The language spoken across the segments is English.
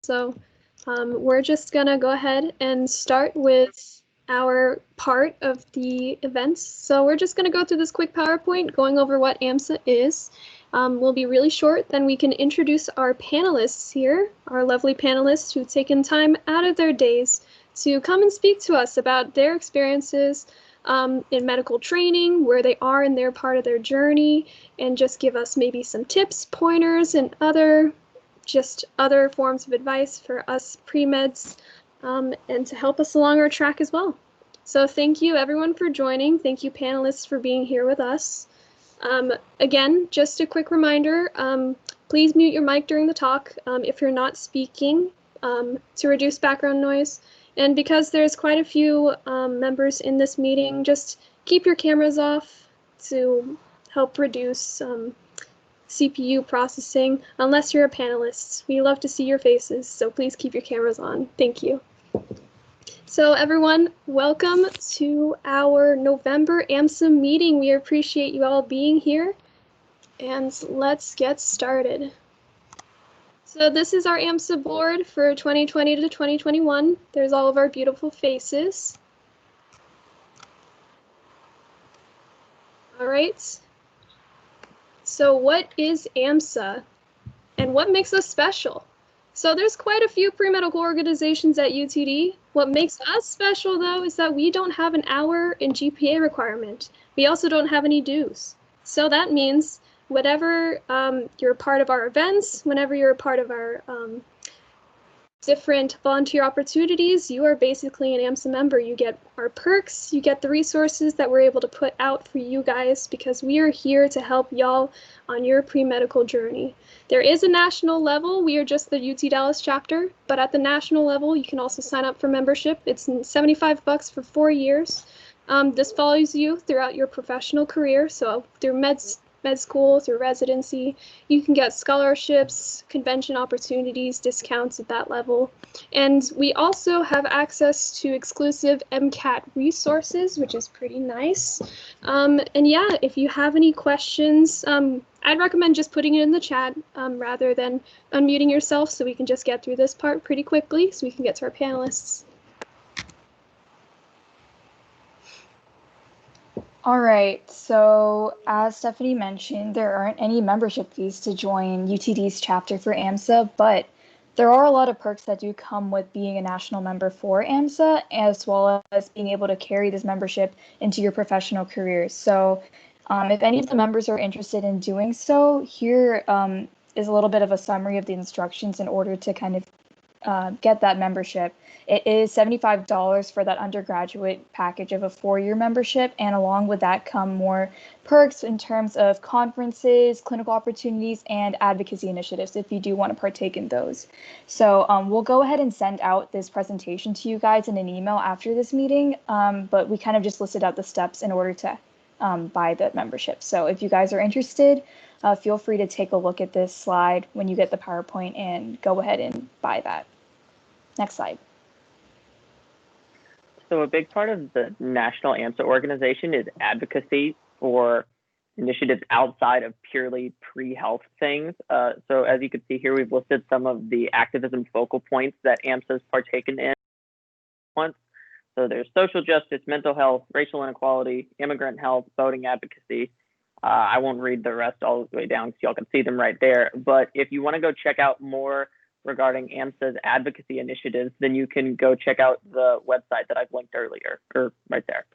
So we're just gonna go ahead and start with our part of the events. So we're just gonna go through this quick PowerPoint going over what AMSA is. We'll be really short, then we can introduce our panelists here, our lovely panelists who've taken time out of their days to come and speak to us about their experiences in medical training, where they are in their part of their journey, and just give us maybe some tips, pointers, and other forms of advice for us pre-meds and to help us along our track as well. So thank you everyone for joining. Thank you panelists for being here with us. Again, just a quick reminder, please mute your mic during the talk if you're not speaking to reduce background noise. And because there's quite a few members in this meeting, just keep your cameras off to help reduce CPU processing, unless you're a panelist. We love to see your faces, so please keep your cameras on. Thank you. So everyone, welcome to our November AMSA meeting. We appreciate you all being here, and let's get started. So this is our AMSA board for 2020 to 2021. There's all of our beautiful faces. All right. So what is AMSA and what makes us special? So there's quite a few pre-medical organizations at UTD. What makes us special though is that we don't have an hour in GPA requirement. We also don't have any dues. So that means whatever you're a part of our events, whenever you're a part of our different volunteer opportunities, you are basically an AMSA member. You get our perks, you get the resources that we're able to put out for you guys because we are here to help y'all on your pre-medical journey. There is a national level. We are just the UT Dallas chapter, but at the national level, you can also sign up for membership. It's $75 for 4 years. This follows you throughout your professional career, so through med school, through residency, you can get scholarships, convention opportunities, discounts at that level. And we also have access to exclusive MCAT resources, which is pretty nice. And yeah, if you have any questions, I'd recommend just putting it in the chat rather than unmuting yourself so we can just get through this part pretty quickly so we can get to our panelists. All right, so as Stephanie mentioned, there aren't any membership fees to join UTD's chapter for AMSA, but there are a lot of perks that do come with being a national member for AMSA, as well as being able to carry this membership into your professional careers. So if any of the members are interested in doing so, here is a little bit of a summary of the instructions in order to kind of get that membership. It is $75 for that undergraduate package of a 4-year membership, and along with that come more perks in terms of conferences, clinical opportunities, and advocacy initiatives if you do want to partake in those. So we'll go ahead and send out this presentation to you guys in an email after this meeting, but we kind of just listed out the steps in order to buy the membership. So if you guys are interested, feel free to take a look at this slide when you get the PowerPoint and go ahead and buy that. Next slide. So a big part of the National AMSA organization is advocacy for initiatives outside of purely pre-health things. So as you can see here, we've listed some of the activism focal points that AMSA has partaken in once. So there's social justice, mental health, racial inequality, immigrant health, voting advocacy. I won't read the rest all the way down because y'all can see them right there. But if you want to go check out more regarding AMSA's advocacy initiatives, then you can go check out the website that I've linked earlier, or right there.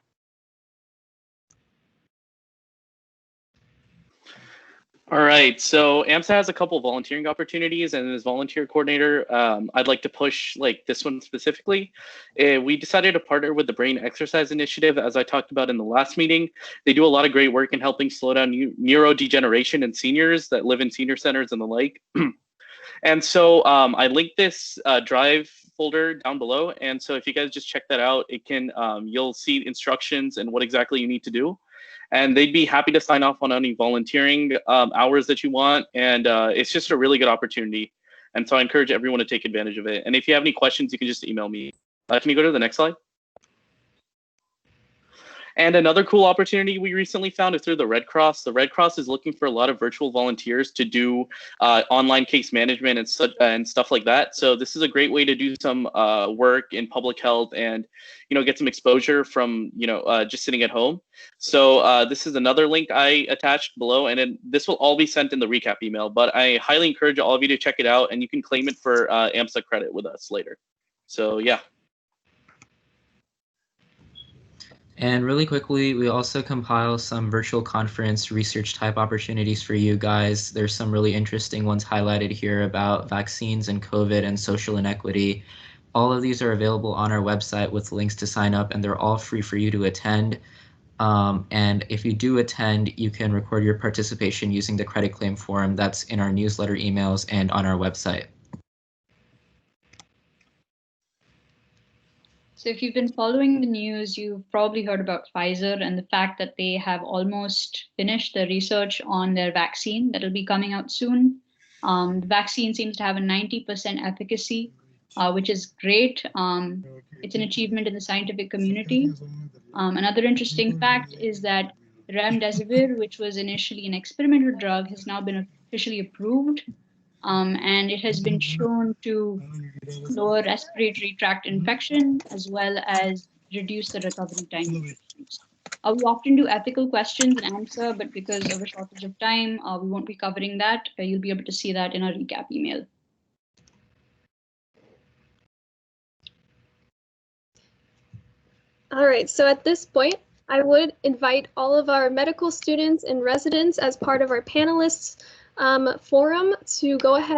All right, so AMSA has a couple volunteering opportunities, and as volunteer coordinator, I'd like to push this one specifically. We decided to partner with the Brain Exercise Initiative, as I talked about in the last meeting. They do a lot of great work in helping slow down neurodegeneration in seniors that live in senior centers and the like. And so I linked this Drive folder down below, and so if you guys just check that out, it can you'll see instructions and what exactly you need to do. And they'd be happy to sign off on any volunteering hours that you want. And it's just a really good opportunity. And so I encourage everyone to take advantage of it. And if you have any questions, you can just email me. Can you go to the next slide? And another cool opportunity we recently found is through the Red Cross. The Red Cross is looking for a lot of virtual volunteers to do online case management and stuff like that. So this is a great way to do some work in public health and, get some exposure from, just sitting at home. So this is another link I attached below, and this will all be sent in the recap email. But I highly encourage all of you to check it out, and you can claim it for AMSA credit with us later. So yeah. And really quickly, we also compile some virtual conference research type opportunities for you guys. There's some really interesting ones highlighted here about vaccines and COVID and social inequity. All of these are available on our website with links to sign up, and they're all free for you to attend. And if you do attend, you can record your participation using the credit claim form that's in our newsletter emails and on our website. So if you've been following the news, you've probably heard about Pfizer and the fact that they have almost finished the research on their vaccine that'll be coming out soon. The vaccine seems to have a 90% efficacy, which is great. It's an achievement in the scientific community. Another interesting fact is that remdesivir, which was initially an experimental drug, has now been officially approved. And it has been shown to lower respiratory tract infection as well as reduce the recovery time of patients. We often do ethical questions and answer, but because of a shortage of time, we won't be covering that. You'll be able to see that in our recap email. All right, so at this point, I would invite all of our medical students and residents as part of our panelists forum to go ahead